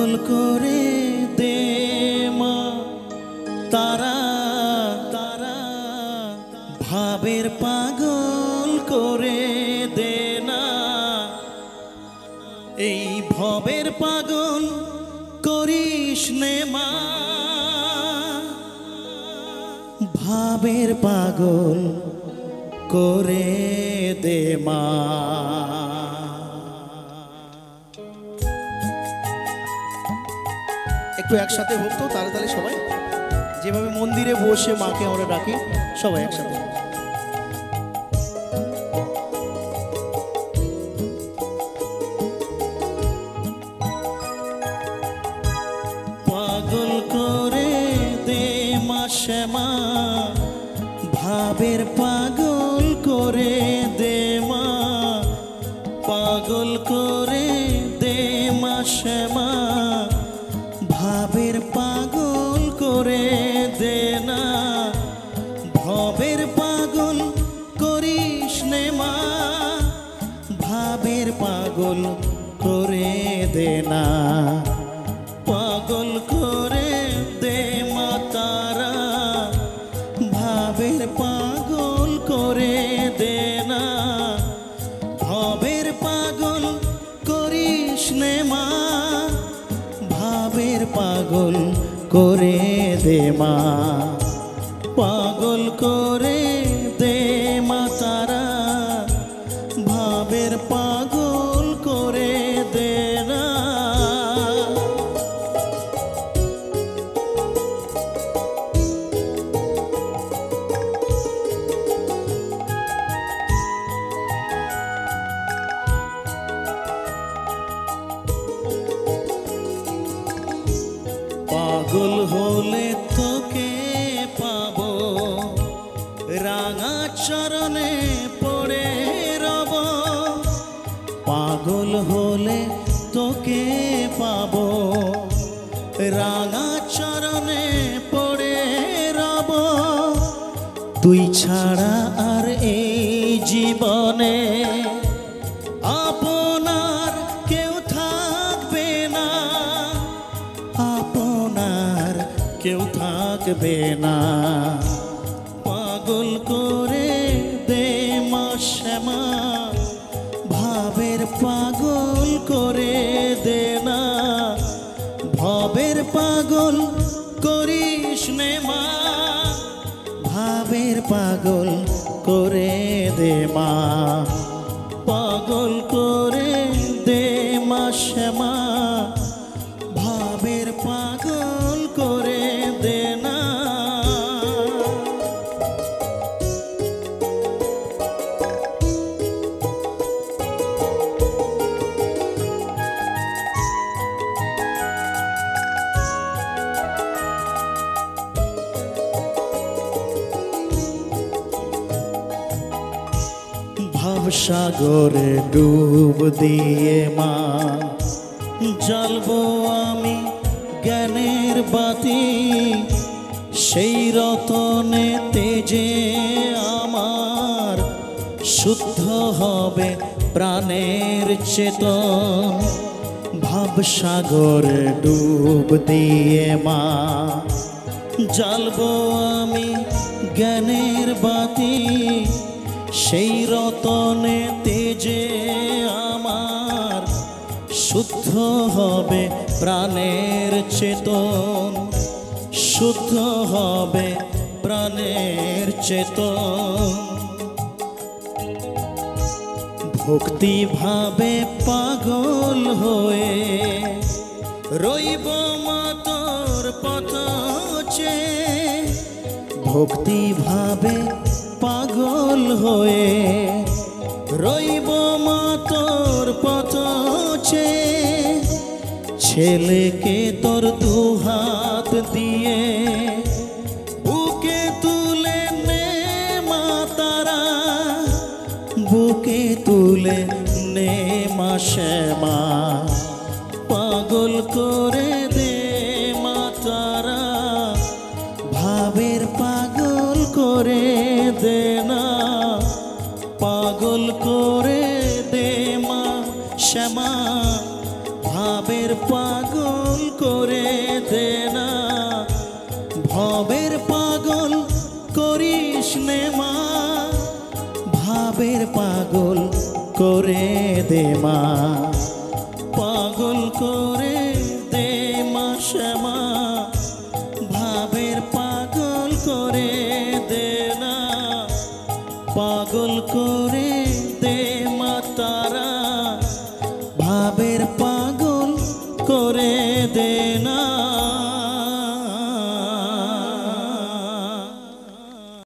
পাগল করে দে মা তারা তারা ভাবের পাগল করে দে না এই ভবের পাগল করিস নে মা ভাবের পাগল করে দে মা। একটু একসাথে হোক তো তাড়াতাড়ি সবাই, যেভাবে মন্দিরে বসে মাকে আমরা ডাকি সবাই একসাথে। পাগল করে দে মা শ্যামা ভাবের পাগল করে দে মা পাগল করে দে মা শ্যামা ভাবের পাগল করে দে না ভবের পাগল করিস নে মা ভাবের পাগল করে দে না পাগল করে দে মা তারা ভাবের পাগল করে দে না ভবের পাগল করিস নে মা ভাবের পাগল করে দে মা পাগল করে দে মা তারা ভাবের পাগল করে দে না। পাগল হলে তোকে পাবো রাঙা চরণে পড়ে রব পাগল হলে তোকে পাবো রাঙা চরণে পড়ে রব তুই ছাড়া আর এই জীবনে আপনার কেউ থাকবে না আপনার কেউ থাকবে না পাগল করে দে মা শ্যামা ভাবের পাগল করে দে না ভবের পাগল করিস নে মা ভাবের পাগল করে দে মা পাগল করে দে মা শ্যামা ভাবের পাগল করে দে না। ভাবসাগরে ডুব দিয়ে মা জ্বালবো আমি জ্ঞানের বাতি সেই রতনে তেজে আমার শুদ্ধ হবে প্রাণের চেতন ভাবসাগরে ডুব দিয়ে মা জ্বালবো আমি জ্ঞানের বাতি সেই রতনে তেজে আমার শুদ্ধ হবে প্রাণের চেতন শুদ্ধ হবে প্রাণের চেতন ভক্তি ভাবে পাগল হয়ে রইব মা তোর পথ চেয়ে ভক্তি ভাবে পাগল হয়ে রইব মা তোর পথ চেয়ে ছেলেকে তোর দুহাত দিয়ে বুকে তুলে নে মা তারা বুকে তুলে নে মা শ্যামা পাগল করে দে মা তারা ভাবের পাগল করে দে না পাগল করে দে মা শ্যামা ভাবের পাগল ভবের পাগল করিস নে মা, ভাবের পাগল করে দে মা, পাগল করে দে মা শ্যামা, ভাবের পাগল করে দে না, পাগল করে দে মা তারা।